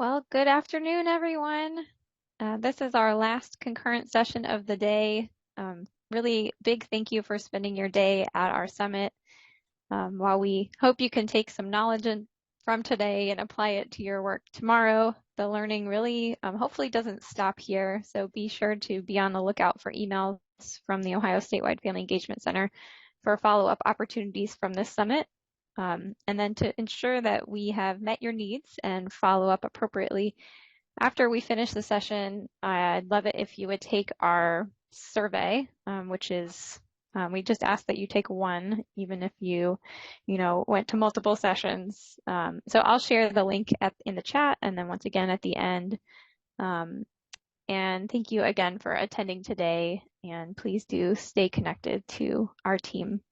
Well, good afternoon, everyone. This is our last concurrent session of the day. Really big thank you for spending your day at our summit. While we hope you can take some knowledge from today and apply it to your work tomorrow, the learning really hopefully doesn't stop here. So be sure to be on the lookout for emails from the Ohio Statewide Family Engagement Center for follow-up opportunities from this summit. And then to ensure that we have met your needs and follow up appropriately, after we finish the session, I'd love it if you would take our survey, which is, we just ask that you take one, even if you went to multiple sessions. So I'll share the link in the chat and then once again at the end. And thank you again for attending today, and please do stay connected to our team.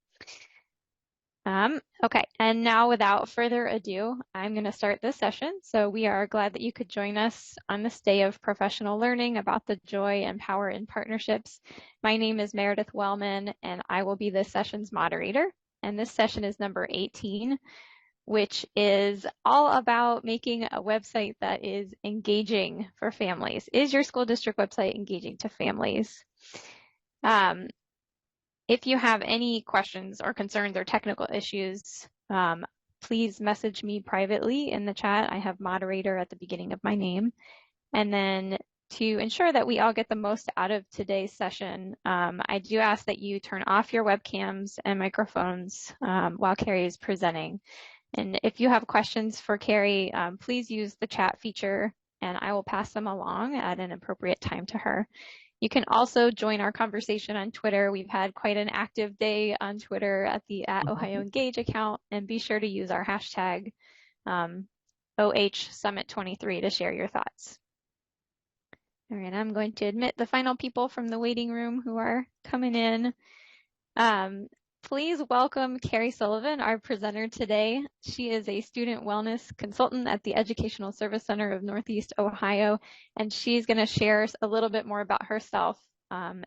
Okay, and now without further ado, I'm going to start this session. So we are glad that you could join us on this day of professional learning about the joy and power in partnerships. My name is Meredith Wellman, and I will be this session's moderator. And this session is number 18, which is all about making a website that is engaging for families. Is your school district website engaging to families? If you have any questions or concerns or technical issues, please message me privately in the chat. I have moderator at the beginning of my name. And then to ensure that we all get the most out of today's session, I do ask that you turn off your webcams and microphones while Carrie is presenting. And if you have questions for Carrie, please use the chat feature and I will pass them along at an appropriate time to her. You can also join our conversation on Twitter. We've had quite an active day on Twitter at the @OhioEngage account, and be sure to use our hashtag OHSummit23 to share your thoughts. All right, I'm going to admit the final people from the waiting room who are coming in. Please welcome Carrie Sullivan, our presenter today. She is a student wellness consultant at the Educational Service Center of Northeast Ohio, and she's going to share a little bit more about herself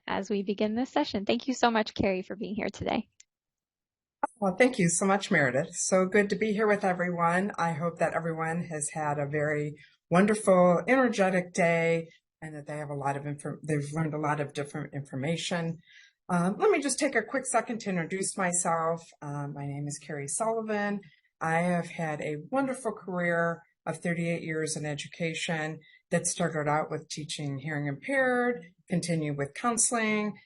as we begin this session. Thank you so much, Carrie, for being here today. Well, thank you so much, Meredith. So good to be here with everyone. I hope that everyone has had a very wonderful, energetic day and that they have they've learned a lot of different information. Let me just take a quick second to introduce myself. My name is Carrie Sullivan. I have had a wonderful career of 38 years in education that started out with teaching hearing impaired, continued with counseling,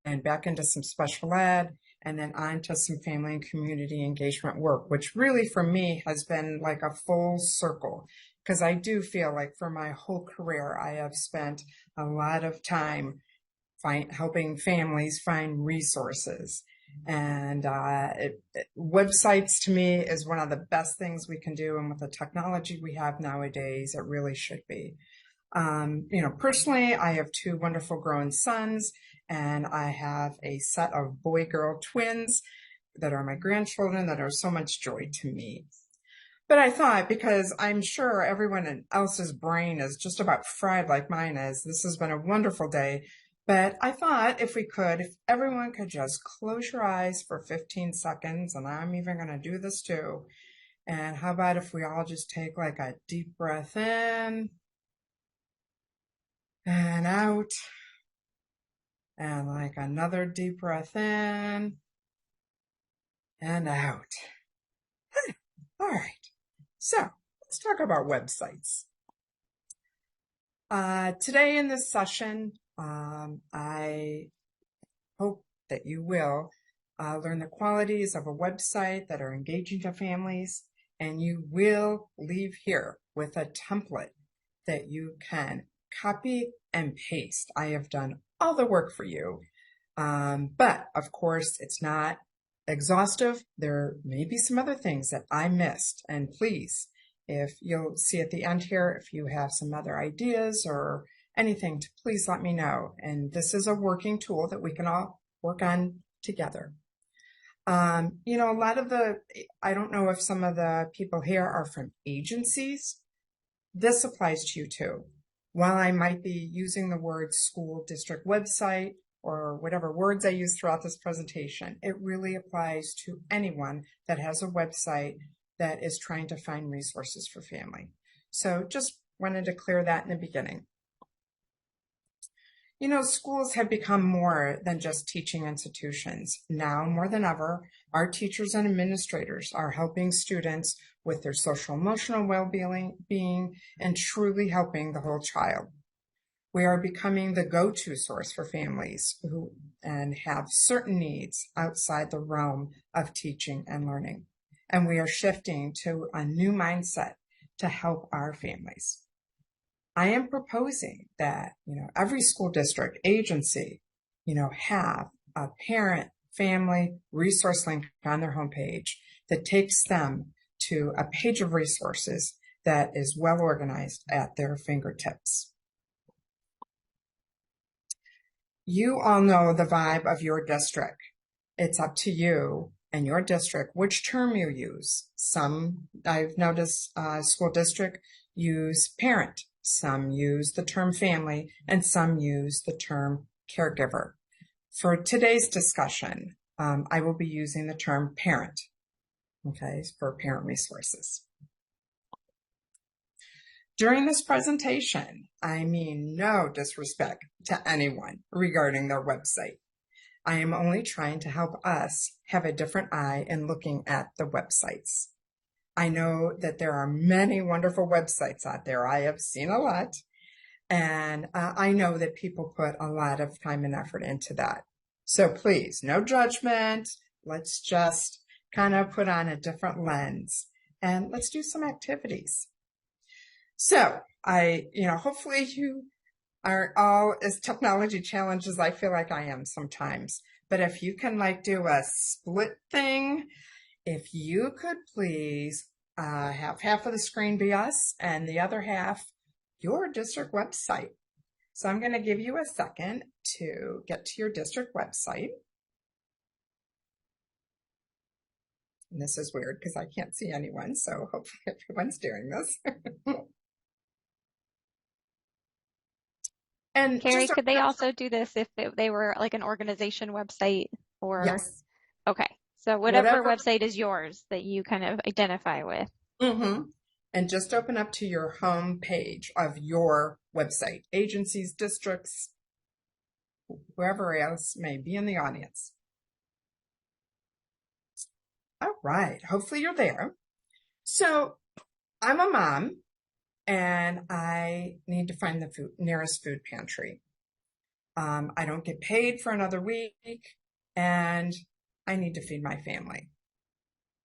and back into some special ed, and then on to some family and community engagement work, which really for me has been like a full circle, because I do feel like for my whole career, I have spent a lot of time helping families find resources. And websites to me is one of the best things we can do. And with the technology we have nowadays, it really should be. Personally, I have two wonderful grown sons, and I have a set of boy-girl twins that are my grandchildren that are so much joy to me. But I thought, because I'm sure everyone else's brain is just about fried like mine is, this has been a wonderful day. But I thought if everyone could just close your eyes for 15 seconds, and I'm even going to do this too. And how about if we all just take like a deep breath in and out, and like another deep breath in and out. All right. So let's talk about websites. Today in this session, I hope that you will learn the qualities of a website that are engaging to families, and you will leave here with a template that you can copy and paste. I have done all the work for you, but of course it's not exhaustive. There may be some other things that I missed, and please, if you'll see at the end here, if you have some other ideas or anything, please let me know. And this is a working tool that we can all work on together. A lot of I don't know if some of the people here are from agencies. This applies to you too. While I might be using the word school district website or whatever words I use throughout this presentation, it really applies to anyone that has a website that is trying to find resources for family. So just wanted to clear that in the beginning. You know, schools have become more than just teaching institutions. Now, more than ever, our teachers and administrators are helping students with their social emotional well-being and truly helping the whole child. We are becoming the go-to source for families who and have certain needs outside the realm of teaching and learning. And we are shifting to a new mindset to help our families. I am proposing that, every school district agency, have a parent family resource link on their homepage that takes them to a page of resources that is well organized at their fingertips. You all know the vibe of your district. It's up to you and your district which term you use. Some, I've noticed, school district use parent. Some use the term family, and some use the term caregiver. For today's discussion, I will be using the term parent, okay, for parent resources. During this presentation, I mean no disrespect to anyone regarding their website. I am only trying to help us have a different eye in looking at the websites. I know that there are many wonderful websites out there. I have seen a lot, and I know that people put a lot of time and effort into that. So please, no judgment. Let's just kind of put on a different lens and let's do some activities. So hopefully you are all as technology challenged as I feel like I am sometimes. But if you can do a split thing, if you could please have half of the screen be us and the other half your district website. So I'm going to give you a second to get to your district website. And this is weird because I can't see anyone, so hopefully everyone's doing this. And Carrie, could they also do this if they were like an organization website or? Yes. Okay. So whatever website is yours that you kind of identify with. Mm-hmm. And just open up to your home page of your website, agencies, districts, whoever else may be in the audience. All right. Hopefully you're there. So I'm a mom and I need to find the nearest food pantry. I don't get paid for another week and I need to feed my family.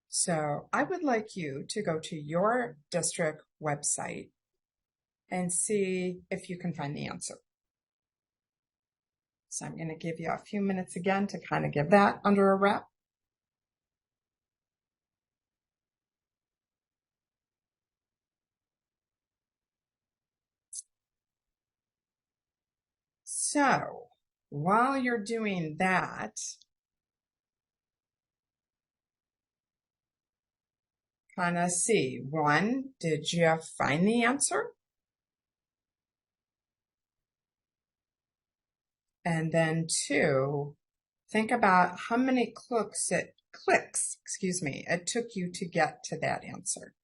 So I would like you to go to your district website and see if you can find the answer. So I'm going to give you a few minutes again to kind of give that under a wrap. So while you're doing that, kind of see, one, did you find the answer? And then two, think about how many clicks it took you to get to that answer.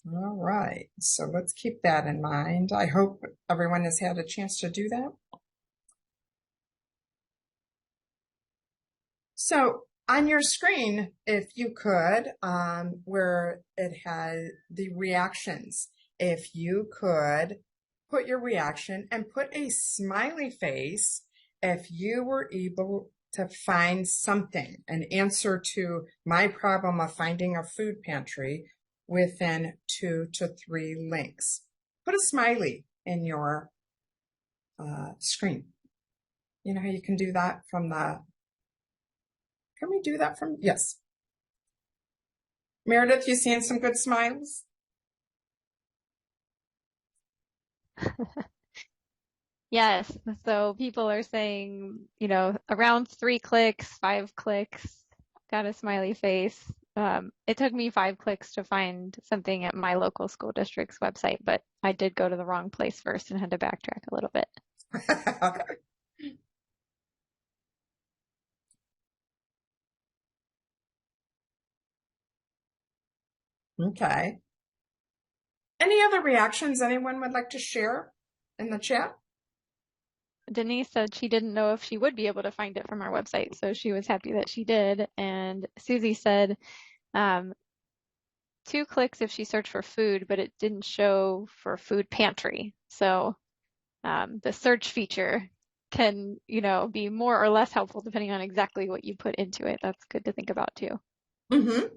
All right, so let's keep that in mind. I hope everyone has had a chance to do that. So on your screen, if you could, where it has the reactions, if you could put your reaction and put a smiley face if you were able to find something, an answer to my problem of finding a food pantry within 2 to 3 links. Put a smiley in your screen. You know how you can do that from the, can we do that from, yes. Meredith, you seeing some good smiles? Yes. So people are saying, around 3 clicks, 5 clicks, got a smiley face. It took me 5 clicks to find something at my local school district's website, but I did go to the wrong place first and had to backtrack a little bit. Okay. Any other reactions anyone would like to share in the chat? Denise said she didn't know if she would be able to find it from our website, so she was happy that she did. And Susie said 2 clicks if she searched for food, but it didn't show for food pantry. So the search feature can, be more or less helpful depending on exactly what you put into it. That's good to think about too. Mm-hmm.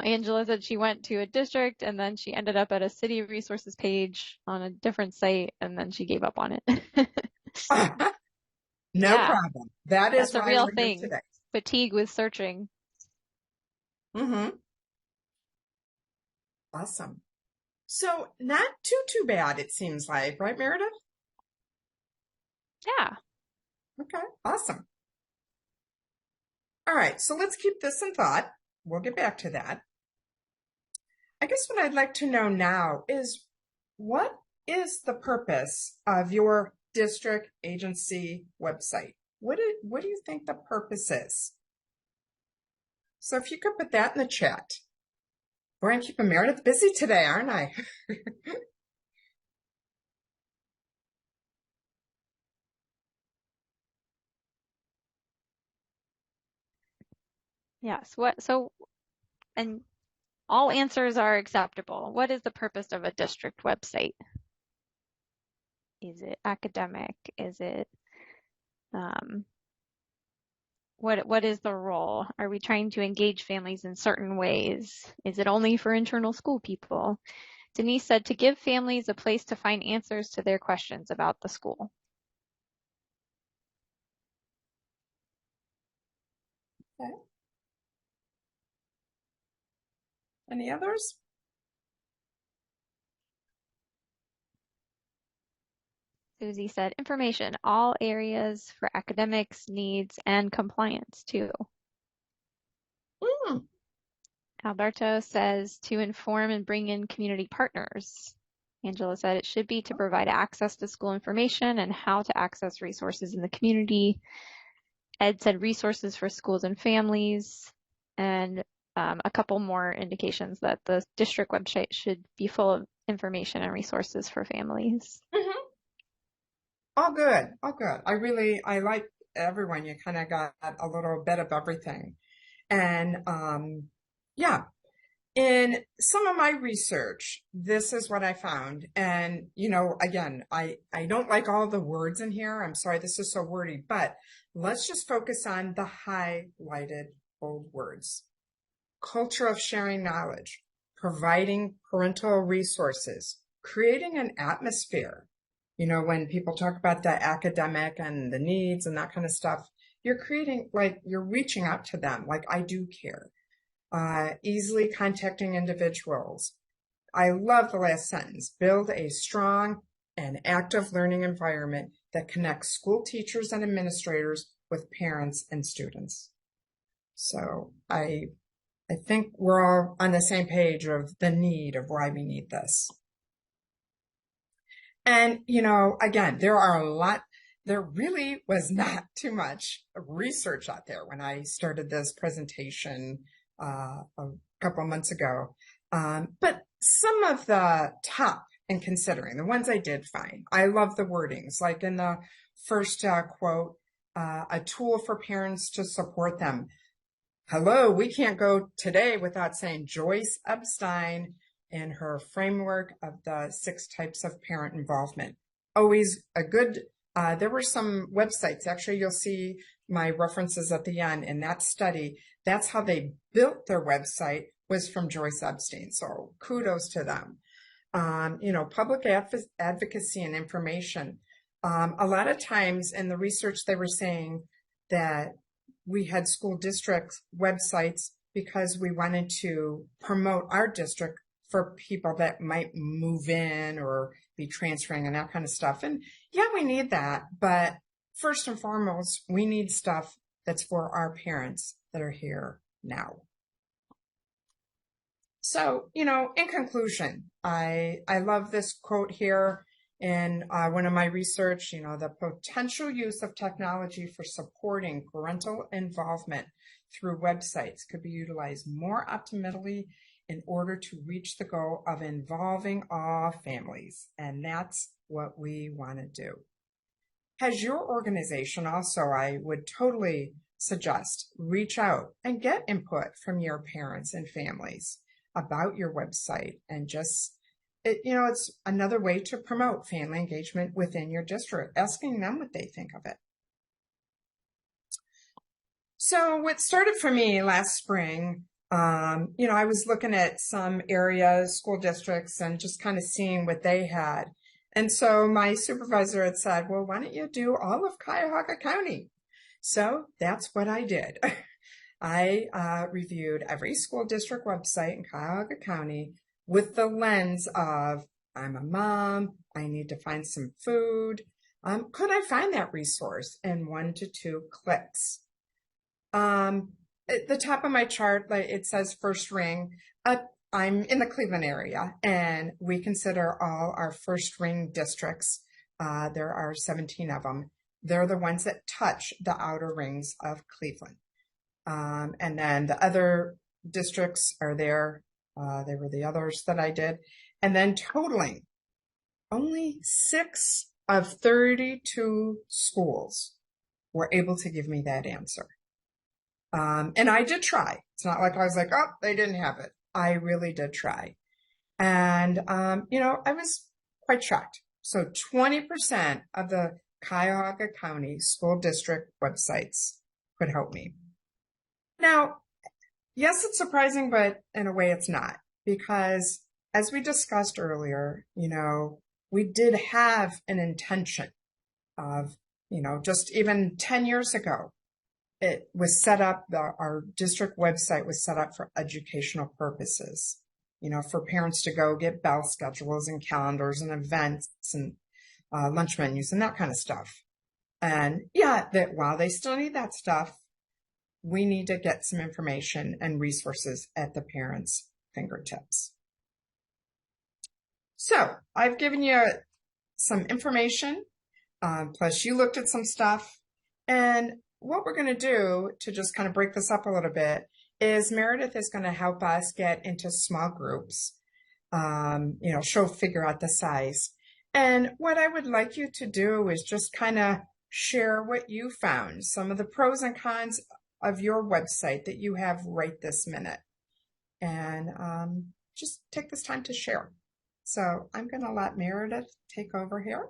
Angela said she went to a district and then she ended up at a city resources page on a different site and then she gave up on it. No Yeah, problem. That is that's a why real we're here thing. today. Fatigue with searching. Mm-hmm. Awesome. So not too bad, it seems like, right, Meredith? Yeah. Okay, awesome. All right, so let's keep this in thought. We'll get back to that. I guess what I'd like to know now is what is the purpose of your district agency website? What do you think the purpose is? So if you could put that in the chat. Boy, I'm keeping Meredith busy today, aren't I? Yes. And all answers are acceptable. What is the purpose of a district website? Is it academic? Is it, um, what is the role? Are we trying to engage families in certain ways? Is it only for internal school people? Denise said to give families a place to find answers to their questions about the school. Okay. Any others? Susie said information, all areas for academics, needs, and compliance too. Mm. Alberto says to inform and bring in community partners. Angela said it should be to provide access to school information and how to access resources in the community. Ed said resources for schools and families, and a couple more indications that the district website should be full of information and resources for families. Mm-hmm. All good, all good. I like everyone. You kind of got a little bit of everything. And yeah, in some of my research, this is what I found. And, again, I don't like all the words in here. I'm sorry, this is so wordy, but let's just focus on the highlighted bold words. Culture of sharing knowledge, providing parental resources, creating an atmosphere. When people talk about the academic and the needs and that kind of stuff, you're creating, you're reaching out to them, like I do care. Easily contacting individuals. I love the last sentence. Build a strong and active learning environment that connects school teachers and administrators with parents and students. So I think we're all on the same page of the need of why we need this. And, again, there really was not too much research out there when I started this presentation a couple of months ago. But some of the top and considering, the ones I did find, I love the wordings, like in the first quote, a tool for parents to support them. Hello, we can't go today without saying Joyce Epstein in her framework of the 6 types of parent involvement. Always a good, there were some websites, actually you'll see my references at the end in that study. That's how they built their website, was from Joyce Epstein. So kudos to them. Public advocacy and information. A lot of times in the research, they were saying that we had school district websites because we wanted to promote our district for people that might move in or be transferring and that kind of stuff. And yeah, we need that. But first and foremost, we need stuff that's for our parents that are here now. So, in conclusion, I love this quote here in one of my research, the potential use of technology for supporting parental involvement through websites could be utilized more optimally in order to reach the goal of involving all families. And that's what we want to do. As your organization also, I would totally suggest reach out and get input from your parents and families about your website, and just it's another way to promote family engagement within your district, asking them what they think of it. So what started for me last spring, I was looking at some areas, school districts, and just kind of seeing what they had. And so my supervisor had said, well, why don't you do all of Cuyahoga County? So that's what I did. I reviewed every school district website in Cuyahoga County with the lens of, I'm a mom, I need to find some food. Could I find that resource in 1 to 2 clicks? At the top of my chart, it says first ring. I'm in the Cleveland area, and we consider all our first ring districts. There are 17 of them. They're the ones that touch the outer rings of Cleveland. And then the other districts are there. They were the others that I did. And then totaling, only 6 of 32 schools were able to give me that answer. And I did try. It's not like I was like, oh, they didn't have it. I really did try. And, I was quite shocked. So 20% of the Cuyahoga County school district websites could help me. Now, yes, it's surprising, but in a way it's not, because as we discussed earlier, we did have an intention of, just even 10 years ago, it was set up, our district website was set up for educational purposes, for parents to go get bell schedules and calendars and events and lunch menus and that kind of stuff. And yeah, that while they still need that stuff, we need to get some information and resources at the parents' fingertips. So I've given you some information, plus you looked at some stuff. And what we're going to do to just kind of break this up a little bit is Meredith is going to help us get into small groups. She'll figure out the size. And what I would like you to do is just kind of share what you found, some of the pros and cons of your website that you have right this minute. And just take this time to share. So I'm going to let Meredith take over here.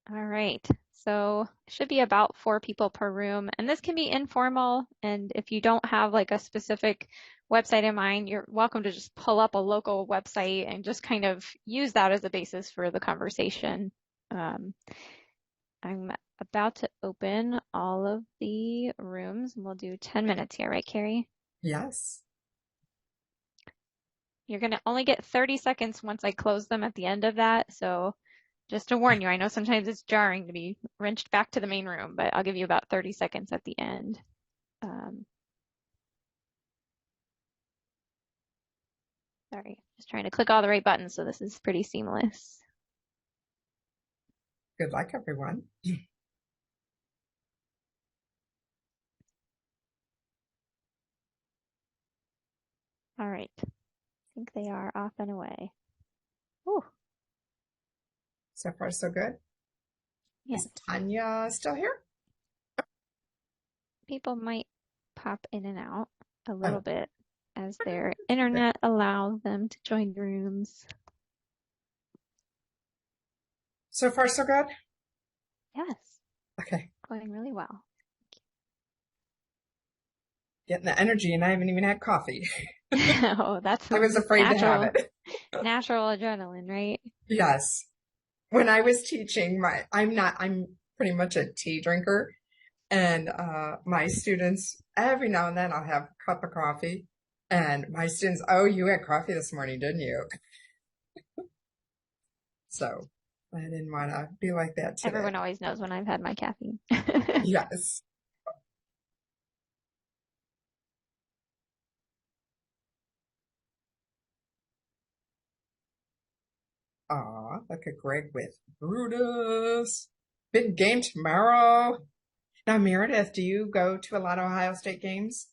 All right. So it should be about 4 people per room, and this can be informal. And if you don't have like a specific website in mind, you're welcome to just pull up a local website and just kind of use that as a basis for the conversation. I'm about to open all of the rooms, and we'll do 10 minutes here, right, Carrie? Yes. You're going to only get 30 seconds once I close them at the end of that. So just to warn you, I know sometimes it's jarring to be wrenched back to the main room, but I'll give you about 30 seconds at the end. Sorry, just trying to click all the right buttons, so this is pretty seamless. Good luck, everyone. All right. I think they are off and away. Ooh. So far, so good. Yes. Is Tanya still here? People might pop in and out a little bit as their internet allows them to join rooms. So far, so good? Yes. Okay. Going really well. Getting the energy, and I haven't even had coffee. Oh, that's I was afraid natural, to have it. Natural adrenaline, right? Yes. When I was teaching, I'm pretty much a tea drinker, and my students, every now and then I'll have a cup of coffee, and my students, oh, you had coffee this morning, didn't you? So I didn't want to be like that today. Everyone always knows when I've had my caffeine. Yes. look at Greg with Brutus. Big game tomorrow. Now, Meredith, do you go to a lot of Ohio State games?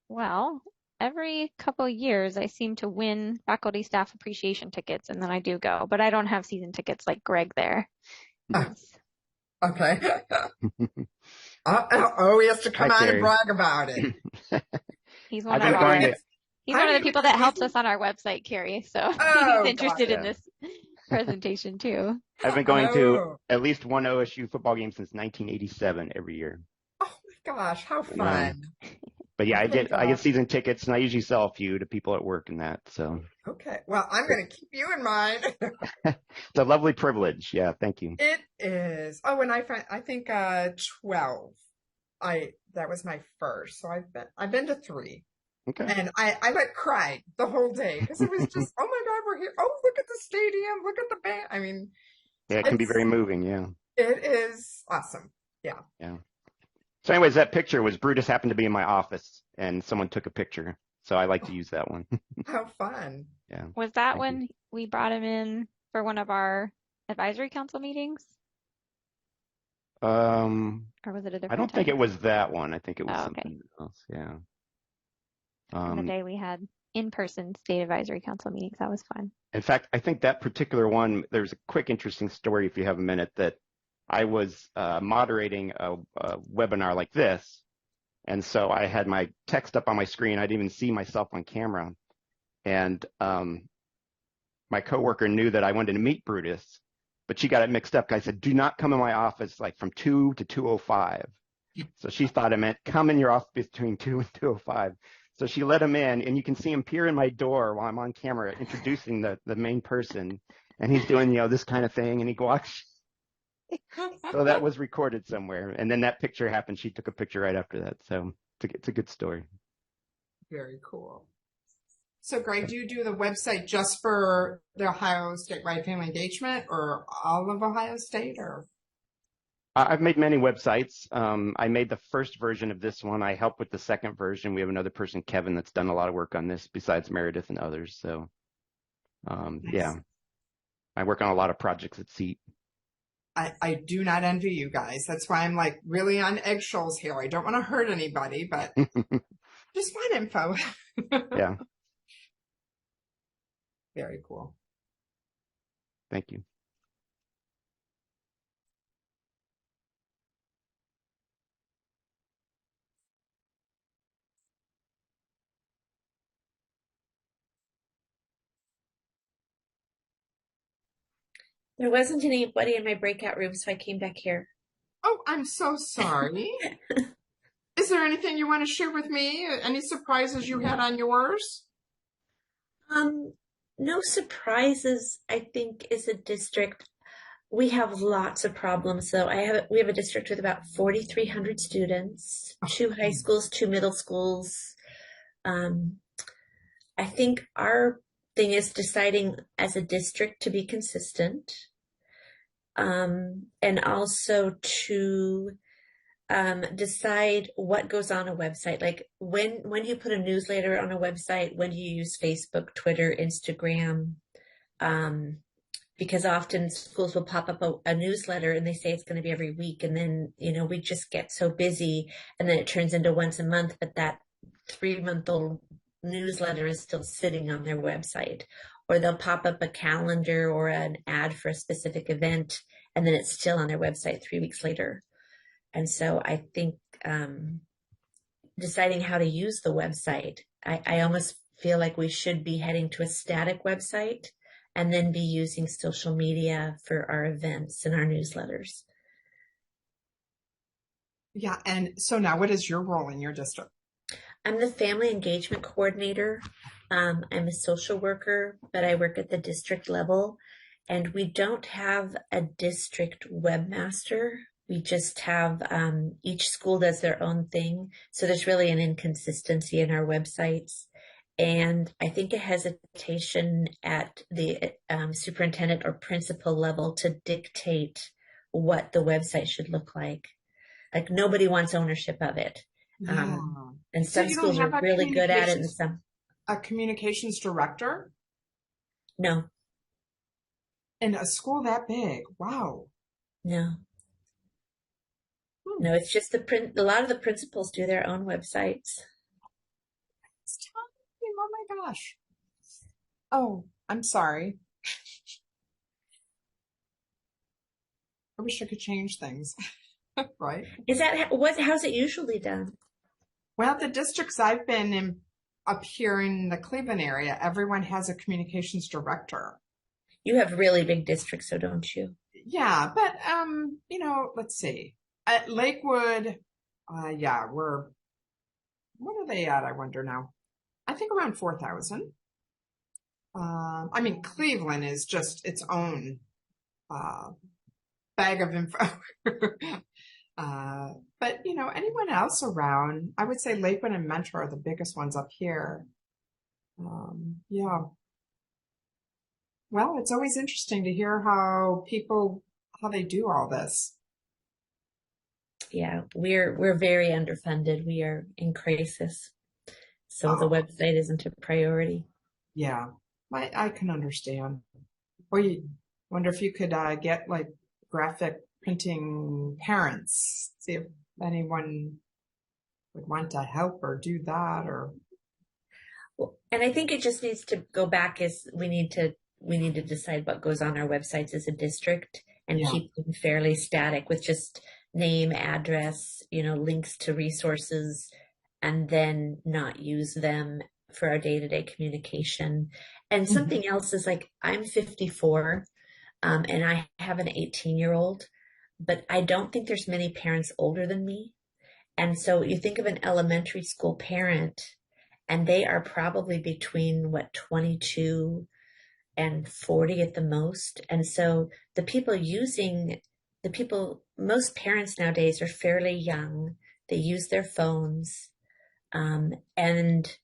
Well, every couple years I seem to win faculty staff appreciation tickets and then I do go, but I don't have season tickets like Greg there. Oh, He's okay. Oh, he has to come Hi, on and Carrie. brag about it. he's I've one been of going our to, he's How one do of the you people that helps win? us on our website, Carrie. So Oh, he's interested in yeah. this presentation too. I've been going to Oh, at least one OSU football game since 1987 every year. oh my gosh, how You know, fun. but yeah, Oh I my get gosh. season tickets, and I usually sell a few to people at work and that. So Okay, well, I'm going to keep you in mind. it's a lovely privilege. Yeah, thank you. It is. Oh, and I think 12. That was my first. So I've been to 3. Okay. And I like cried the whole day because it was just, oh my God, we're here. Oh, look at the stadium. Look at the band. I mean, Yeah, it can be it's very moving. Yeah. it is awesome. Yeah. Yeah. So anyways, that picture was Brutus happened to be in my office, and someone took a picture. So I like to use that one. How fun. Yeah. Was that Thank you. when we brought him in for one of our advisory council meetings? Or was it a I different don't think time? it was that one. I think it was Oh, okay. something else. Yeah. On the day we had in-person state advisory council meetings. That was fun. In fact, I think that particular one, there's a quick, interesting story if you have a minute that I was moderating a webinar like this. And so I had my text up on my screen. I didn't even see myself on camera. And my coworker knew that I wanted to meet Brutus, but she got it mixed up. I said, do not come in my office like from 2 to 2:05. So she thought it meant come in your office between 2 and 2:05. So she let him in, and you can see him peer in my door while I'm on camera introducing the main person. And he's doing, this kind of thing, and he walks. So that was recorded somewhere. And then that picture happened. She took a picture right after that. So it's a good story. Very cool. So, Greg, do you do the website just for the Ohio State Right Family Engagement or all of Ohio State or? I've made many websites. I made the first version of this one. I help with the second version. We have another person, Kevin, that's done a lot of work on this besides Meredith and others. So, Nice. yeah, I work on a lot of projects at SEAT. I do not envy you guys. That's why I'm like really on eggshells here. I don't want to hurt anybody, but just find info. Yeah, Very cool. thank you. There wasn't anybody in my breakout room, so I came back here. Oh, I'm so sorry. Is there anything you want to share with me? Any surprises you had on yours? No surprises, I think, is a district. We have lots of problems, though. We have a district with about 4,300 students, 2 high schools, 2 middle schools. I think our thing is deciding as a district to be consistent, and also to decide what goes on a website. Like when do you put a newsletter on a website? When do you use Facebook, Twitter, Instagram? Because often schools will pop up a newsletter and they say it's going to be every week. And then, we just get so busy and then it turns into once a month, but that 3-month-old newsletter is still sitting on their website. Or they'll pop up a calendar or an ad for a specific event and then it's still on their website 3 weeks later. And so I think deciding how to use the website, I almost feel like we should be heading to a static website and then be using social media for our events and our newsletters. Yeah. And so now what is your role in your district? I'm the family engagement coordinator. I'm a social worker, but I work at the district level. And we don't have a district webmaster. We just have each school does their own thing. So there's really an inconsistency in our websites. And I think a hesitation at the superintendent or principal level to dictate what the website should look like. Like nobody wants ownership of it. Yeah. And So some you don't schools are have a really good at it and communications- some. A communications director? No, In a school that big. Wow. no, Hmm. no. It's just a lot of the principals do their own websites. It's tiny. Oh my gosh. Oh, I'm sorry. I wish I could change things. Right. Is that how's it usually done? Well, the districts I've been in up here in the Cleveland area, everyone has a communications director. You have really big districts, so don't you? Yeah, but let's see. At Lakewood, yeah, what are they at? I wonder now. I think around 4,000. I mean, Cleveland is just its own uh, bag of info. But anyone else around, I would say Lakewood and Mentor are the biggest ones up here. Yeah. Well, it's always interesting to hear how they do all this. Yeah, we're very underfunded. We are in crisis, so the Oh, website isn't a priority. yeah, I can understand. Or you wonder if you could get like graphic printing parents, see if anyone would want to help or do that or. Well, and I think it just needs to go back as we need to decide what goes on our websites as a district and Yeah. keep them fairly static with just name, address, links to resources, and then not use them for our day-to-day communication. And Mhm. something else is like I'm 54, and I have an 18-year-old, but I don't think there's many parents older than me. And so you think of an elementary school parent, and they are probably between 22 and 40 at the most. And so most parents nowadays are fairly young. They use their phones, and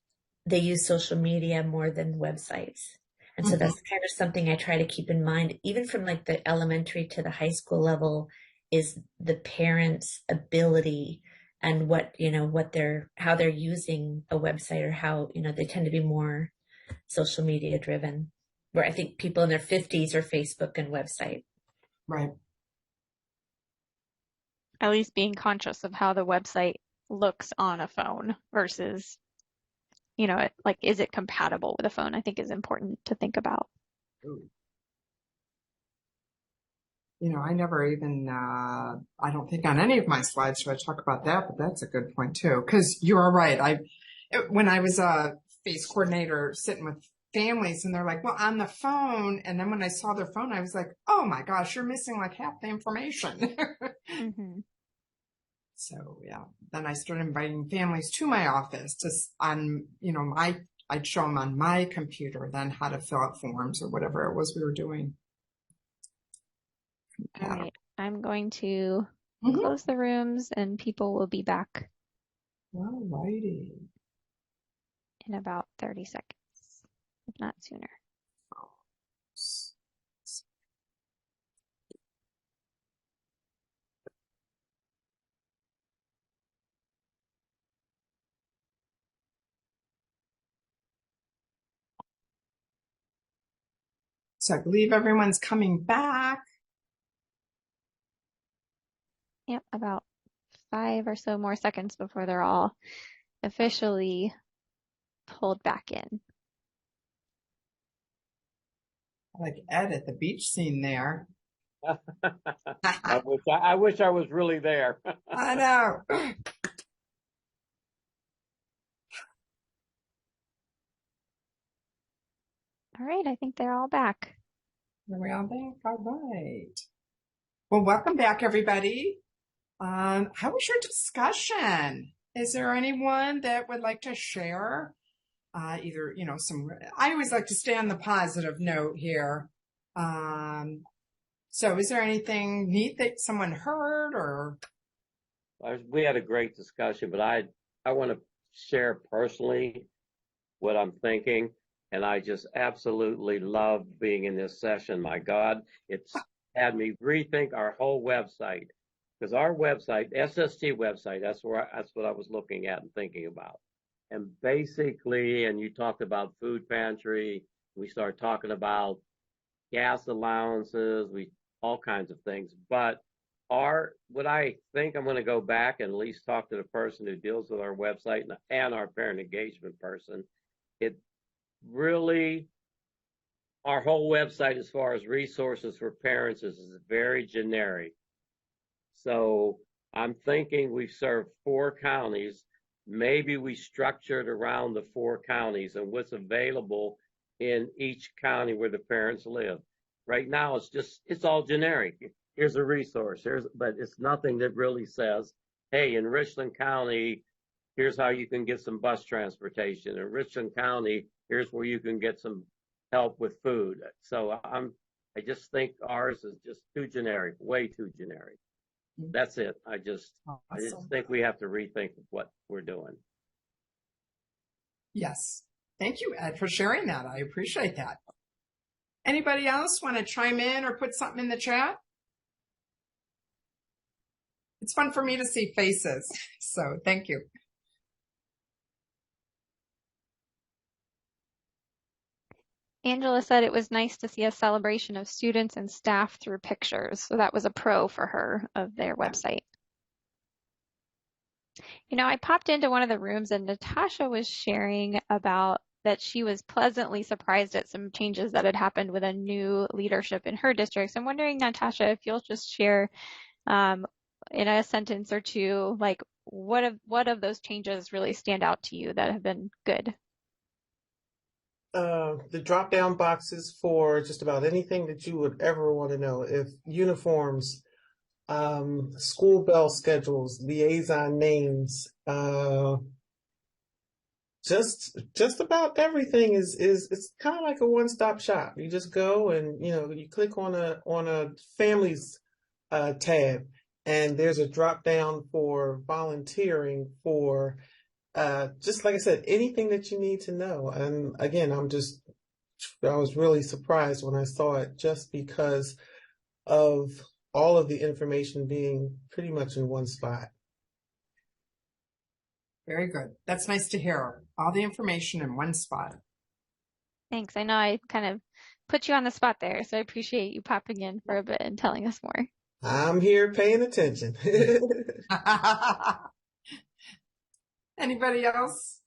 they use social media more than websites. And so Mhm. that's kind of something I try to keep in mind, even from like the elementary to the high school level, is the parents' ability and how they're using a website, or how, they tend to be more social media driven, where I think people in their 50s are Facebook and website. Right. At least being conscious of how the website looks on a phone versus, is it compatible with a phone? I think is important to think about. Ooh. I never even, I don't think on any of my slides should I talk about that, but that's a good point too. Because you are right. When I was a face coordinator sitting with families and they're like, well, on the phone. And then when I saw their phone, I was like, oh my gosh, you're missing like half the information. Mm-hmm. So yeah, then I started inviting families to my office I'd show them on my computer then how to fill out forms or whatever it was we were doing. All right. I'm going to Mhm. close the rooms and people will be back All righty. in about 30 seconds, if not sooner. So I believe everyone's coming back. Yep, about 5 or so more seconds before they're all officially pulled back in. Like Ed at the beach scene there. I wish I was really there. I know. All right, I think they're all back. Are we all back? All right. Well, welcome back, everybody. How was your discussion? Is there anyone that would like to share? Either, I always like to stay on the positive note here. So is there anything neat that someone heard or? We had a great discussion, but I want to share personally what I'm thinking. And I just absolutely love being in this session. My God, it's had me rethink our whole website, because our website, SST website, that's what I was looking at and thinking about. And basically, and you talked about food pantry, We start talking about gas allowances, all kinds of things. But what I think I'm going to go back and at least talk to the person who deals with our website and our parent engagement person. It really, our whole website as far as resources for parents is very generic. So I'm thinking we serve 4 counties. Maybe we structure it around the 4 counties and what's available in each county where the parents live. Right now, it's all generic. Here's a resource. But it's nothing that really says, hey, in Richland County, here's how you can get some bus transportation. In Richland County, here's where you can get some help with food. So I just think ours is just too generic, way too generic. That's it. I just think we have to rethink what we're doing. Yes. Thank you, Ed, for sharing that. I appreciate that. Anybody else want to chime in or put something in the chat? It's fun for me to see faces, so thank you. Angela said it was nice to see a celebration of students and staff through pictures. So that was a pro for her of their website. You know, I popped into one of the rooms and Natasha was sharing about that she was pleasantly surprised at some changes that had happened with a new leadership in her district. So I'm wondering, Natasha, if you'll just share in a sentence or two, like what of those changes really stand out to you that have been good? The drop-down boxes for just about anything that you would ever want to know. If uniforms, school bell schedules, liaison names, just about everything is it's kind of like a one-stop shop. You just go and you click on a families tab, and there's a drop-down for volunteering for just like I said, anything that you need to know. And again, I was really surprised when I saw it just because of all of the information being pretty much in one spot. Very good. That's nice to hear. All the information in one spot. Thanks. I know I kind of put you on the spot there, so I appreciate you popping in for a bit and telling us more. I'm here paying attention. Anybody else?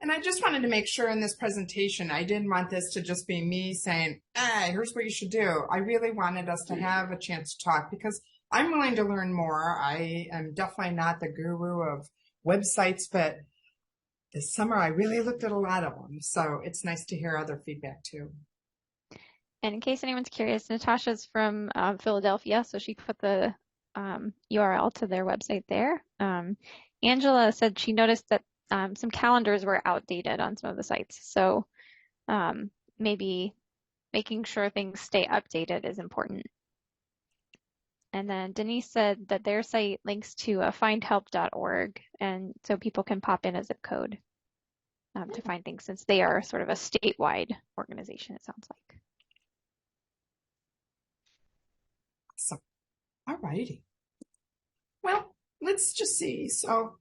And I just wanted to make sure in this presentation, I didn't want this to just be me saying, here's what you should do. I really wanted us to have a chance to talk because I'm willing to learn more. I am definitely not the guru of websites, but this summer I really looked at a lot of them. So it's nice to hear other feedback too. And in case anyone's curious, Natasha's from Philadelphia, so she put the URL to their website there. Angela said she noticed that some calendars were outdated on some of the sites. So maybe making sure things stay updated is important. And then Denise said that their site links to findhelp.org, and so people can pop in a zip code to find things since they are sort of a statewide organization, it sounds like. Awesome. All righty. Well, let's just see. So,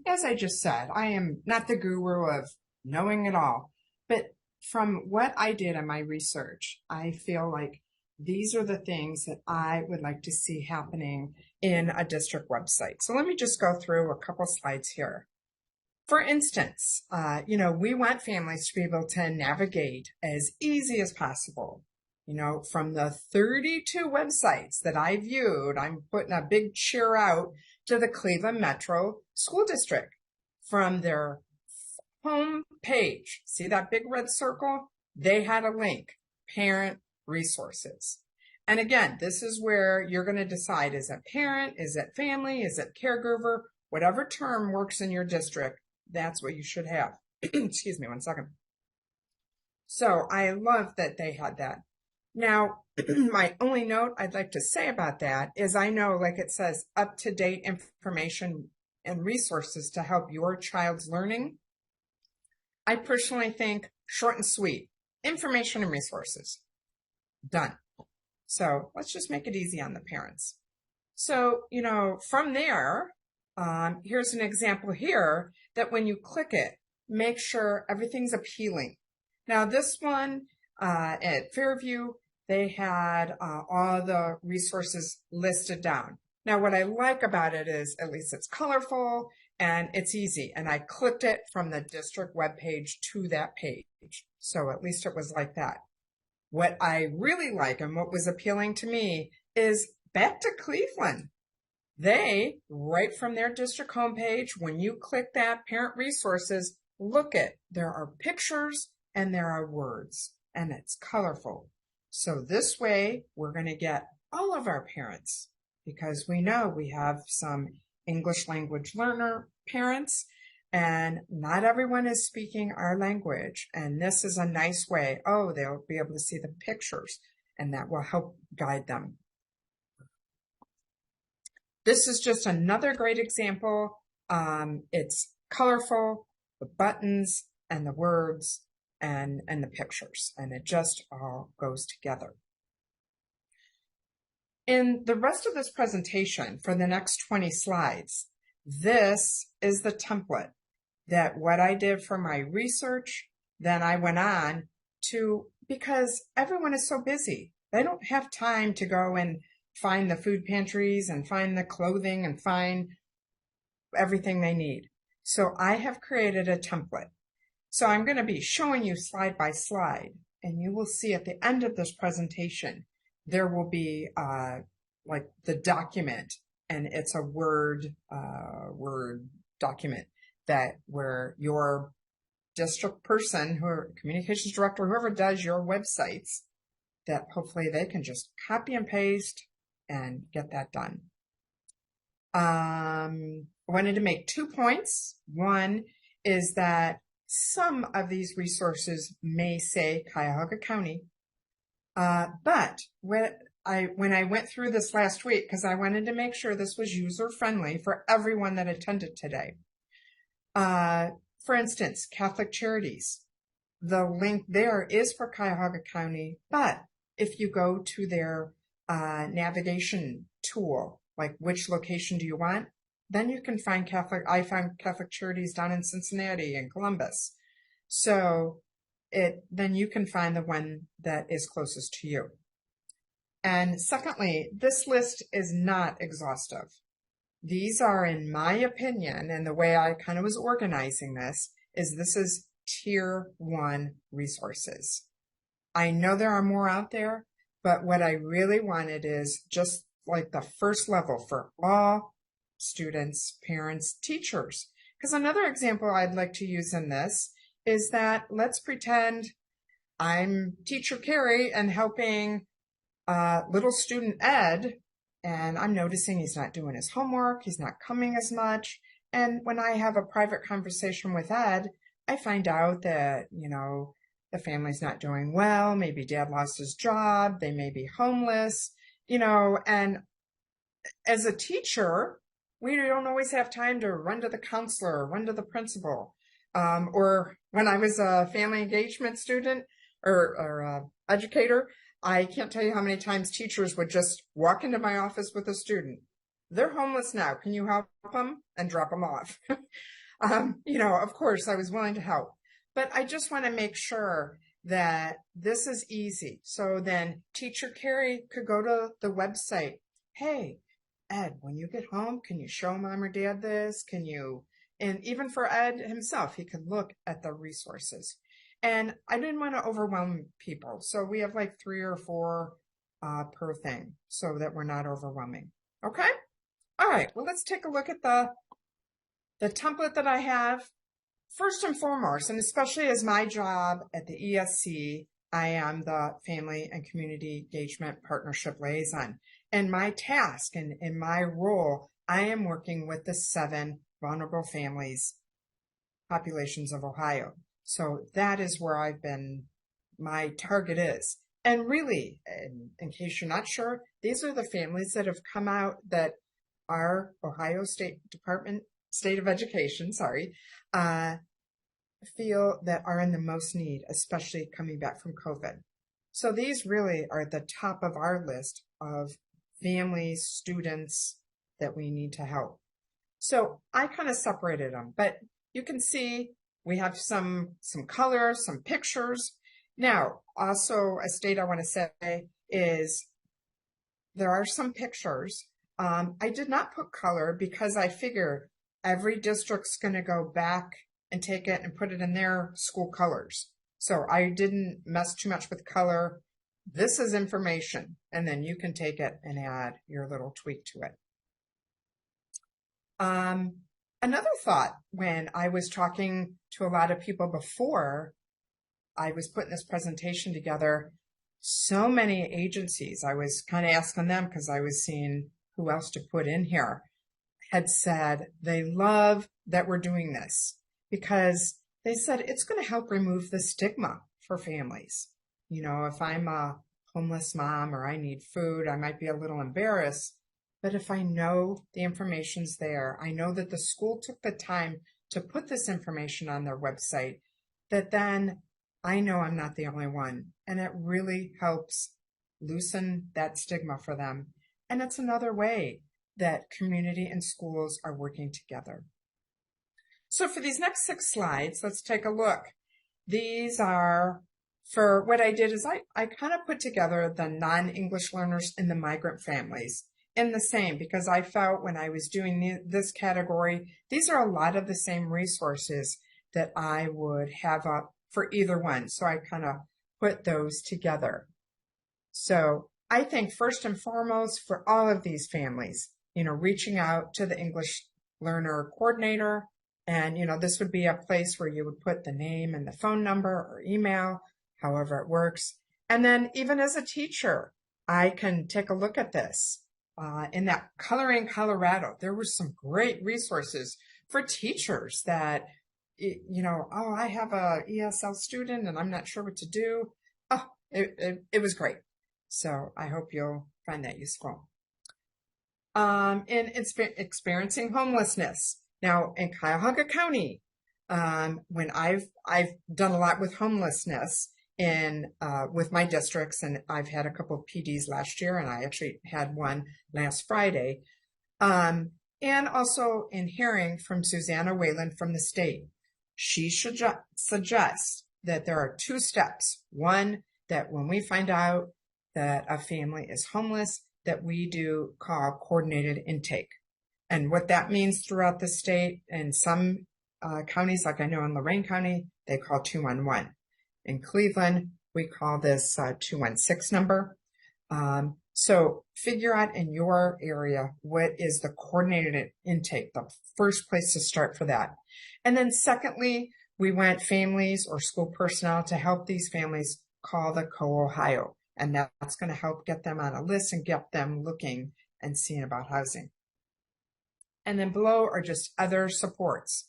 as I just said, I am not the guru of knowing it all, but from what I did in my research, I feel like these are the things that I would like to see happening in a district website. So let me just go through a couple slides here. For instance, we want families to be able to navigate as easy as possible. From the 32 websites that I viewed, I'm putting a big cheer out to the Cleveland Metro School District. From their home page, see that big red circle? They had a link, parent resources. And again, this is where you're going to decide, is it parent, is it family, is it caregiver, whatever term works in your district, that's what you should have. Excuse me, one second. So I love that they had that. Now, my only note I'd like to say about that is I know, like it says, up-to-date information and resources to help your child's learning. I personally think short and sweet, information and resources. Done. So let's just make it easy on the parents. So, from there, here's an example here that when you click it, make sure everything's appealing. Now this one at Fairview, they had all the resources listed down. Now what I like about it is at least it's colorful and it's easy. And I clicked it from the district webpage to that page. So at least it was like that. What I really like and what was appealing to me is back to Cleveland. They, right from their district homepage, when you click that parent resources, look at, there are pictures and there are words and it's colorful. So this way we're going to get all of our parents because we know we have some English language learner parents and not everyone is speaking our language. And this is a nice way. Oh, they'll be able to see the pictures and that will help guide them. This is just another great example. It's colorful, the buttons and the words and the pictures, and it just all goes together. In the rest of this presentation, for the next 20 slides, this is the template that what I did for my research, then I went on to, because everyone is so busy. They don't have time to go and find the food pantries and find the clothing and find everything they need. So I have created a template. So I'm going to be showing you slide by slide, and you will see at the end of this presentation, there will be like the document, and it's a Word document that where your district person, communications director, whoever does your websites, that hopefully they can just copy and paste and get that done. I wanted to make 2 points. One is that some of these resources may say Cuyahoga County, but when I went through this last week, because I wanted to make sure this was user-friendly for everyone that attended today. For instance, Catholic Charities, the link there is for Cuyahoga County, but if you go to their navigation tool, like which location do you want, then you can find I found Catholic Charities down in Cincinnati and Columbus. So then you can find the one that is closest to you. And secondly, this list is not exhaustive. These are, in my opinion, and the way I kind of was organizing this is tier 1 resources. I know there are more out there, but what I really wanted is just like the first level for all students, parents, teachers. Because another example I'd like to use in this is that let's pretend I'm Teacher Carrie and helping little student Ed, and I'm noticing he's not doing his homework, he's not coming as much. And when I have a private conversation with Ed, I find out that, the family's not doing well, maybe dad lost his job, they may be homeless, and as a teacher, we don't always have time to run to the counselor, run to the principal. Or when I was a family engagement student or educator, I can't tell you how many times teachers would just walk into my office with a student. They're homeless now. Can you help them? And drop them off. Of course, I was willing to help. But I just want to make sure that this is easy. So then Teacher Carrie could go to the website. Hey, Ed, when you get home, can you show mom or dad this? And even for Ed himself, he could look at the resources. And I didn't want to overwhelm people. So we have like 3 or 4 per thing so that we're not overwhelming. Okay? All right. Well, let's take a look at the template that I have. First and foremost, and especially as my job at the ESC, I am the Family and Community Engagement Partnership Liaison. And my task and in my role, I am working with the 7 vulnerable families populations of Ohio. So that is where my target is. And really, in case you're not sure, these are the families that have come out that our Ohio State of Education, feel that are in the most need, especially coming back from COVID. So these really are at the top of our list of families, students that we need to help. So I kind of separated them, but you can see we have some color, some pictures. Now, also a state I want to say is there are some pictures. I did not put color because I figure every district's going to go back and take it and put it in their school colors. So I didn't mess too much with color. This is information, and then you can take it and add your little tweak to it. Another thought when I was talking to a lot of people before I was putting this presentation together, so many agencies, I was kind of asking them because I was seeing who else to put in here, had said they love that we're doing this because they said it's going to help remove the stigma for families. You know, if I'm a homeless mom or I need food, I might be a little embarrassed. But if I know the information's there, I know that the school took the time to put this information on their website, that then I know I'm not the only one. And it really helps loosen that stigma for them. And it's another way that community and schools are working together. So for these next 6 slides, let's take a look. These are, for what I did is I kind of put together the non-English learners and the migrant families in the same, because I felt when I was doing this category, these are a lot of the same resources that I would have up for either one. So I kind of put those together. So I think first and foremost for all of these families, you know, reaching out to the English learner coordinator, and, you know, this would be a place where you would put the name and the phone number or email, however it works. And then even as a teacher, I can take a look at this. In that Coloring Colorado, there were some great resources for teachers that, you know, oh, I have a ESL student and I'm not sure what to do. Oh, it was great. So I hope you'll find that useful. In experiencing homelessness. Now in Cuyahoga County, when I've done a lot with homelessness with my districts, and I've had a couple of PDs last year, and I actually had one last Friday. And also in hearing from Susanna Whalen from the state, she should suggest that there are 2 steps. One, that when we find out that a family is homeless, that we do call coordinated intake. And what that means throughout the state, in some counties, like I know in Lorain County, they call 211. In Cleveland, we call this 216 number. So figure out in your area what is the coordinated intake, the first place to start for that. And then secondly, we want families or school personnel to help these families call the Co-Ohio. And that's going to help get them on a list and get them looking and seeing about housing. And then below are just other supports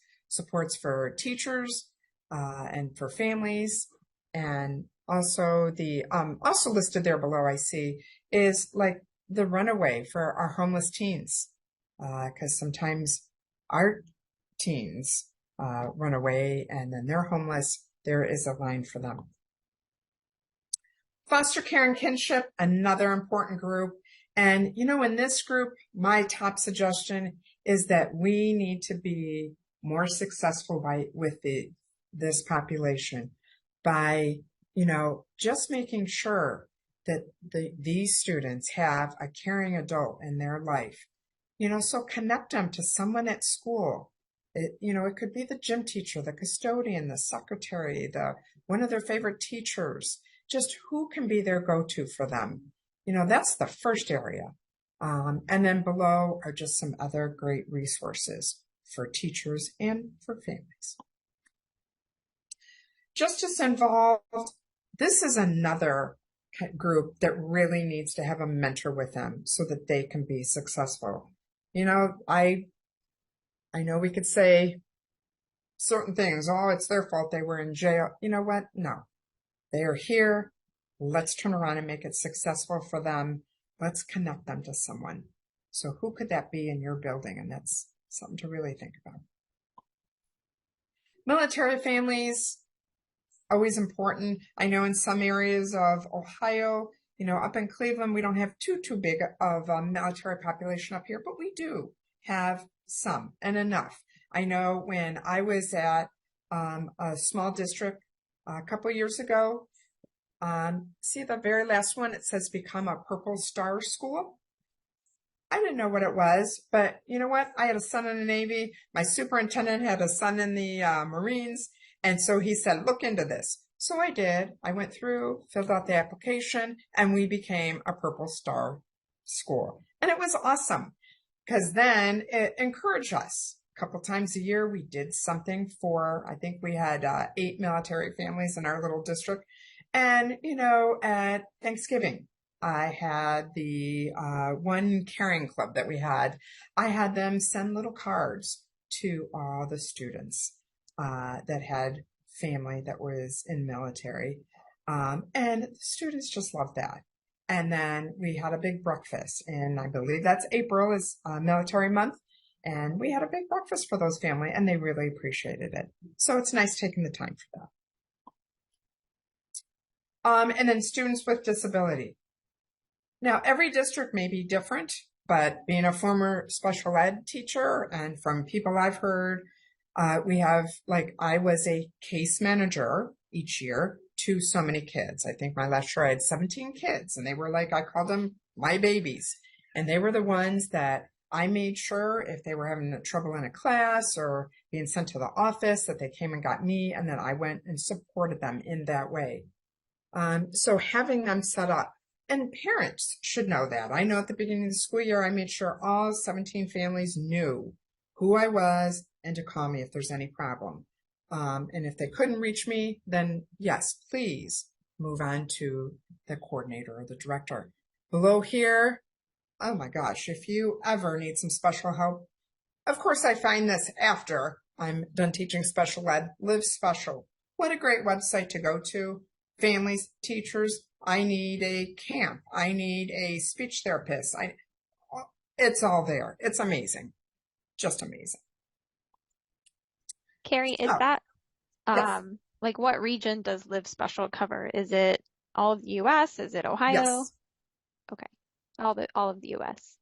for teachers and for families. And also the also listed there below I see is like the runaway for our homeless teens, because sometimes our teens run away and then they're homeless. There is a line for them. Foster care and kinship, another important group. And, you know, in this group, my top suggestion is that we need to be more successful with this population by, you know, just making sure that these students have a caring adult in their life. You know, so connect them to someone at school. You know, it could be the gym teacher, the custodian, the secretary, one of their favorite teachers. Just who can be their go-to for them. You know, that's the first area. And then below are just some other great resources for teachers and for families. Justice Involved, this is another group that really needs to have a mentor with them so that they can be successful. You know, I know we could say certain things. Oh, it's their fault they were in jail. You know what? No. They are here. Let's turn around and make it successful for them. Let's connect them to someone. So who could that be in your building? And that's something to really think about. Military families, always important. I know in some areas of Ohio, you know, up in Cleveland, we don't have too big of a military population up here, but we do have some and enough. I know when I was at a small district a couple years ago. See the very last one, it says become a Purple Star school. I didn't know what it was, but you know what? I had a son in the Navy. My superintendent had a son in the Marines. And so he said, look into this. So I did. I went through, filled out the application, and we became a Purple Star school. And it was awesome because then it encouraged us. A couple times a year, we did something for, I think we had 8 military families in our little district. And, you know, at Thanksgiving, I had the one caring club that we had. I had them send little cards to all the students that had family that was in military. And the students just loved that. And then we had a big breakfast, and I believe that's April is military month. And we had a big breakfast for those family, and they really appreciated it. So it's nice taking the time for that. And then students with disability. Now, every district may be different, but being a former special ed teacher and from people I've heard, we have, like, I was a case manager each year to so many kids. I think my last year I had 17 kids, and they were like, I called them my babies. And they were the ones that I made sure if they were having trouble in a class or being sent to the office that they came and got me, and then I went and supported them in that way. So having them set up, and parents should know that. I know at the beginning of the school year, I made sure all 17 families knew who I was and to call me if there's any problem. And if they couldn't reach me, then yes, please move on to the coordinator or the director. Below here, oh my gosh, if you ever need some special help, of course I find this after I'm done teaching special ed, Live Special. What a great website to go to. Families, teachers, I need a camp. I need a speech therapist. It's all there. It's amazing. Just amazing. Carrie, is that, yes. like what region does Live Special cover? Is it all of the U.S.? Is it Ohio? Yes. Okay. All of the U.S.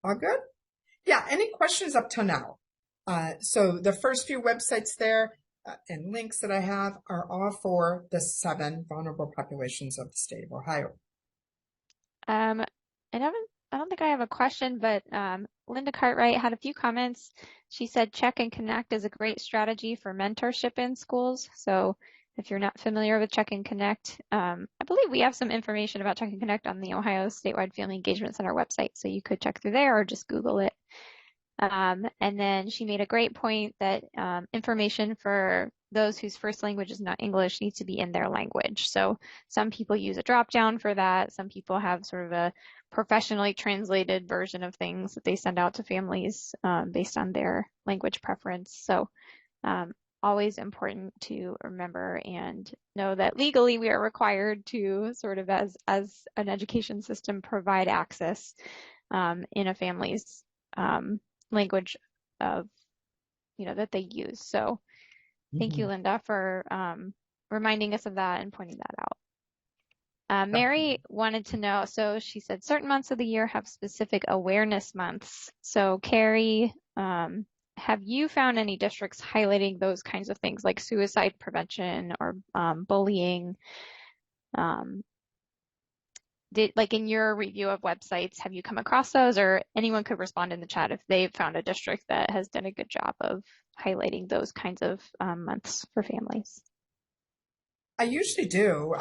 All good? Yeah. Any questions up till now? So the first few websites there and links that I have are all for the 7 vulnerable populations of the state of Ohio. I don't think I have a question, but Linda Cartwright had a few comments. She said Check and Connect is a great strategy for mentorship in schools. So if you're not familiar with Check and Connect, I believe we have some information about Check and Connect on the Ohio Statewide Family Engagement Center website. So you could check through there or just Google it. And then she made a great point that information for those whose first language is not English needs to be in their language. So some people use a drop down for that. Some people have sort of a professionally translated version of things that they send out to families based on their language preference. So always important to remember and know that legally we are required to sort of as an education system provide access in a family's language of, that they use. So thank you, Linda, for reminding us of that and pointing that out. Mary wanted to know, so she said certain months of the year have specific awareness months. So Carrie, have you found any districts highlighting those kinds of things like suicide prevention or bullying? Like in your review of websites, have you come across those, or anyone could respond in the chat if they've found a district that has done a good job of highlighting those kinds of months for families? I usually do.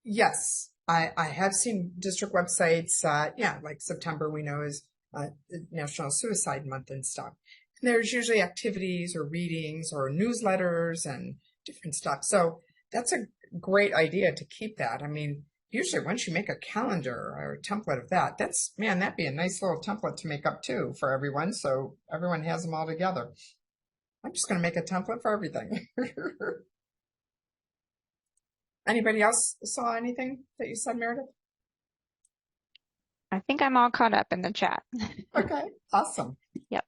Yes, I have seen district websites. Like September we know is National Suicide Month and stuff. And there's usually activities or readings or newsletters and different stuff. So that's a great idea to keep that. I mean, usually once you make a calendar or a template of that, that'd be a nice little template to make up too for everyone. So everyone has them all together. I'm just going to make a template for everything. Anybody else saw anything that you said, Meredith? I think I'm all caught up in the chat. Okay, awesome. Yep.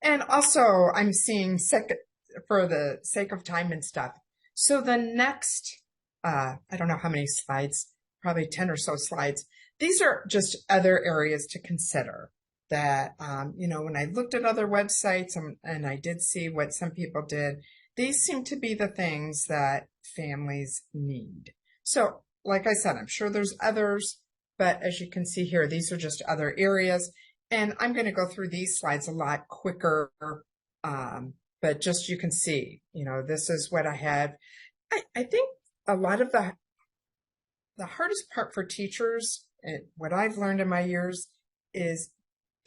And also I'm seeing, for the sake of time and stuff, so the next, I don't know how many slides, probably 10 or so slides, these are just other areas to consider that, when I looked at other websites and I did see what some people did, these seem to be the things that families need. So, like I said, I'm sure there's others, but as you can see here, these are just other areas. And I'm going to go through these slides a lot quicker, but just you can see, this is what I have. I think a lot of the hardest part for teachers, and what I've learned in my years, is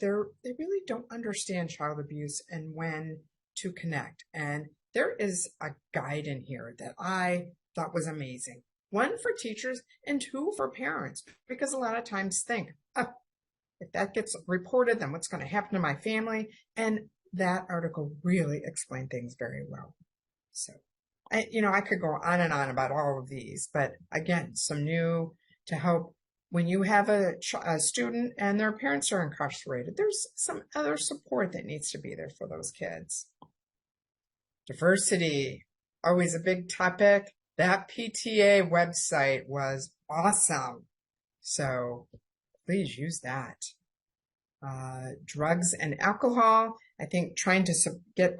they really don't understand child abuse and when to connect. And there is a guide in here that I thought was amazing. One for teachers and two for parents, because a lot of times think, if that gets reported, then what's going to happen to my family? And that article really explained things very well. So, I could go on and on about all of these, but again, some new to help when you have a student and their parents are incarcerated. There's some other support that needs to be there for those kids. Diversity, always a big topic. That PTA website was awesome. So please use that. Drugs and alcohol. I think trying to get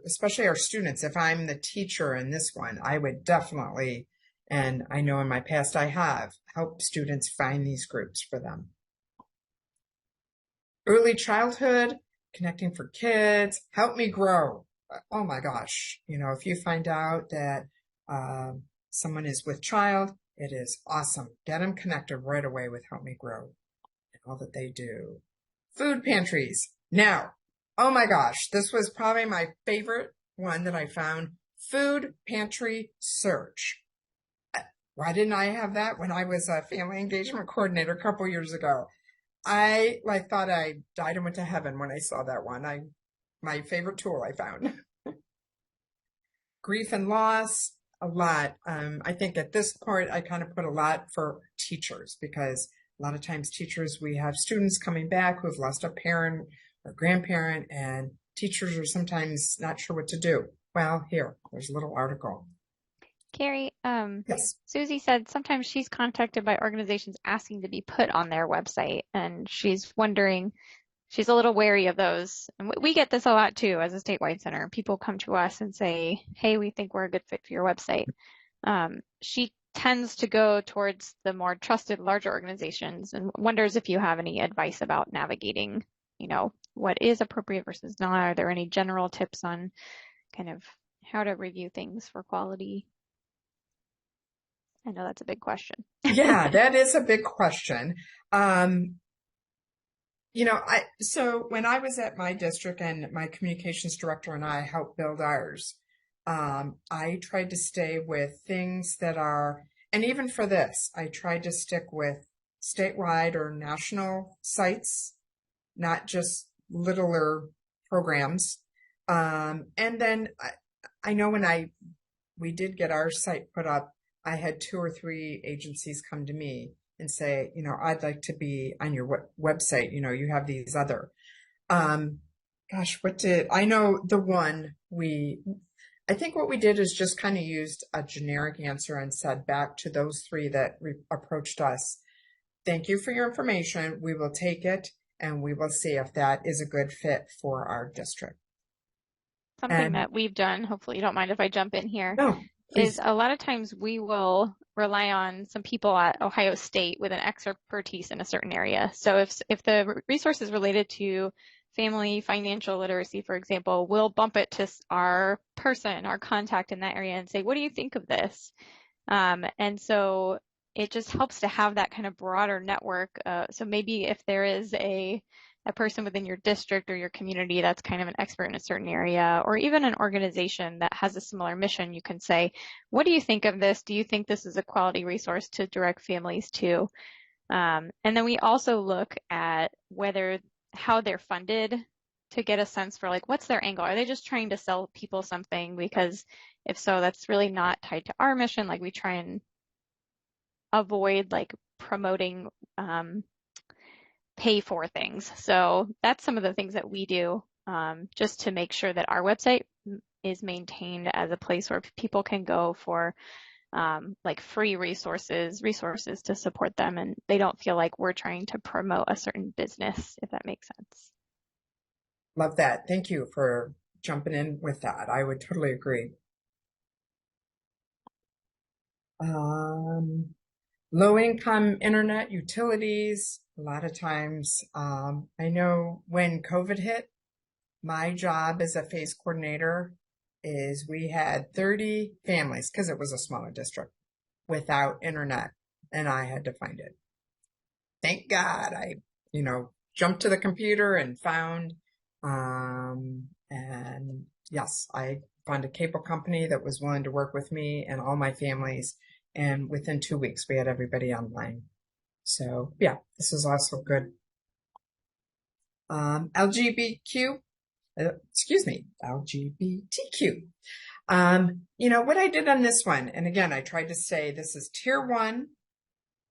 especially our students, if I'm the teacher in this one, I would definitely, and I know in my past I have, help students find these groups for them. Early childhood, connecting for kids, help me grow. Oh my gosh. If you find out that someone is with child, it is awesome. Get them connected right away with Help Me Grow and all that they do. Food pantries. Now, oh my gosh, this was probably my favorite one that I found. Food pantry search. Why didn't I have that when I was a family engagement coordinator a couple years ago? I thought I died and went to heaven when I saw that one. My favorite tool I found. Grief and loss, a lot. I think at this point, I kind of put a lot for teachers, because a lot of times teachers, we have students coming back who have lost a parent or grandparent, and teachers are sometimes not sure what to do. Well, there's a little article. Carrie, Yes. Susie said sometimes she's contacted by organizations asking to be put on their website, and she's wondering, she's a little wary of those. And we get this a lot too as a statewide center. People come to us and say, hey, we think we're a good fit for your website. She tends to go towards the more trusted, larger organizations, and wonders if you have any advice about navigating, what is appropriate versus not. Are there any general tips on kind of how to review things for quality? I know that's a big question. Yeah, that is a big question. So when I was at my district and my communications director and I helped build ours, I tried to stay with things that are, and even for this, I tried to stick with statewide or national sites, not just littler programs. And then I know when we did get our site put up, I had 2 or 3 agencies come to me and say, I'd like to be on your website. You have these other, I know the one I think what we did is just kind of used a generic answer and said back to those 3 that approached us, thank you for your information. We will take it and we will see if that is a good fit for our district. Something that we've done, hopefully you don't mind if I jump in here, please. is a lot of times we will rely on some people at Ohio State with an expertise in a certain area. So if the resource is related to family financial literacy, for example, we'll bump it to our contact in that area and say, what do you think of this? And so it just helps to have that kind of broader network. So maybe if there is a person within your district or your community that's kind of an expert in a certain area, or even an organization that has a similar mission, you can say, what do you think of this? Do you think this is a quality resource to direct families to? And then we also look at how they're funded to get a sense for what's their angle? Are they just trying to sell people something? Because if so, that's really not tied to our mission. We try and avoid promoting pay for things. So that's some of the things that we do just to make sure that our website is maintained as a place where people can go for like free resources to support them, and they don't feel like we're trying to promote a certain business, if that makes sense. Love that. Thank you for jumping in with that. I would totally agree. Low income internet utilities. A lot of times, I know when COVID hit, my job as a phase coordinator is we had 30 families, because it was a smaller district, without internet, and I had to find it. Thank God I, jumped to the computer and found, and yes, I found a cable company that was willing to work with me and all my families. And within 2 weeks, we had everybody online. So yeah, this is also good. LGBTQ. What I did on this one, and again, I tried to say this is tier 1.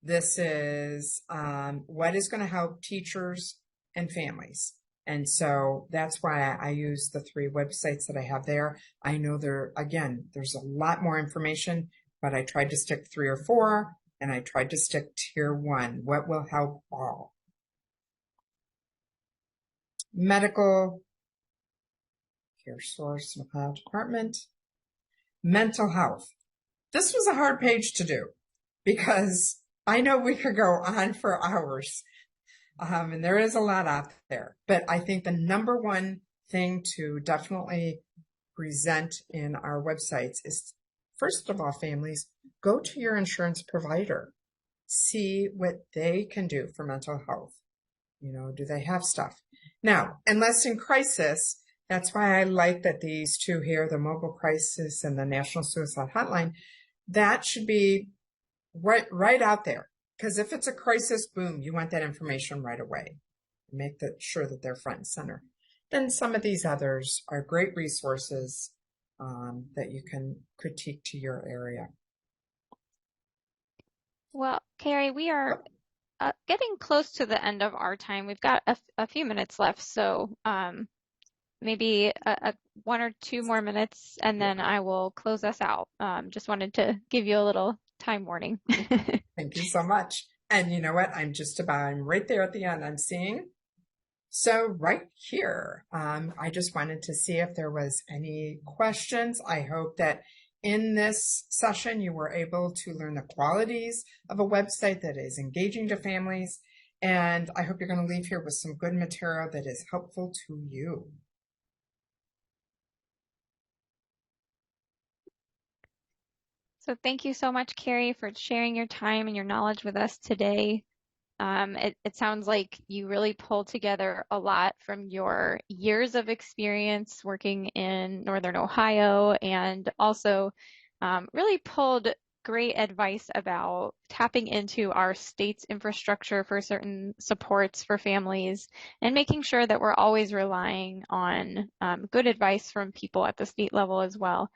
This is what is going to help teachers and families. And so that's why I use the 3 websites that I have there. I know there's a lot more information, but I tried to stick 3 or 4, and I tried to stick tier 1. What will help all? Medical care source in Ohio Department. Mental health. This was a hard page to do because I know we could go on for hours. And there is a lot out there, but I think the number one thing to definitely present in our websites is, first of all, families, go to your insurance provider, see what they can do for mental health. Do they have stuff? Now, unless in crisis, that's why I like that these 2 here, the mobile crisis and the National Suicide Hotline, that should be right out there. Because if it's a crisis, boom, you want that information right away. Make sure that they're front and center. Then some of these others are great resources that you can critique to your area. Well, Carrie, we are getting close to the end of our time. We've got a few minutes left, so maybe 1 or 2 more minutes, and then I will close us out. Just wanted to give you a little time warning. Thank you so much. And you know what? I'm right there at the end. I'm seeing. So right here, I just wanted to see if there was any questions. I hope that in this session, you were able to learn the qualities of a website that is engaging to families. And I hope you're going to leave here with some good material that is helpful to you. So thank you so much, Carrie, for sharing your time and your knowledge with us today. It sounds like you really pulled together a lot from your years of experience working in Northern Ohio, and also really pulled great advice about tapping into our state's infrastructure for certain supports for families and making sure that we're always relying on good advice from people at the state level as well.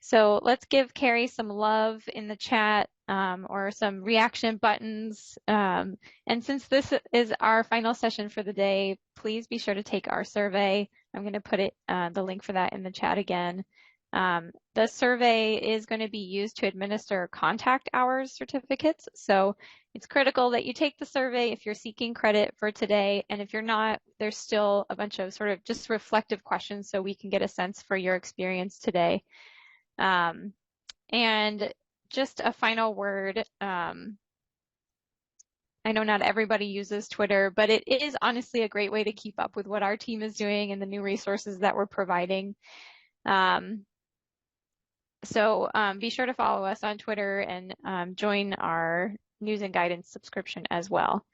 So let's give Carrie some love in the chat or some reaction buttons. And since this is our final session for the day, please be sure to take our survey. I'm going to put the link for that in the chat again. The survey is going to be used to administer contact hours certificates. So it's critical that you take the survey if you're seeking credit for today. And if you're not, there's still a bunch of sort of just reflective questions so we can get a sense for your experience today. And just a final word, I know not everybody uses Twitter, but it is honestly a great way to keep up with what our team is doing and the new resources that we're providing. So be sure to follow us on Twitter and join our news and guidance subscription as well.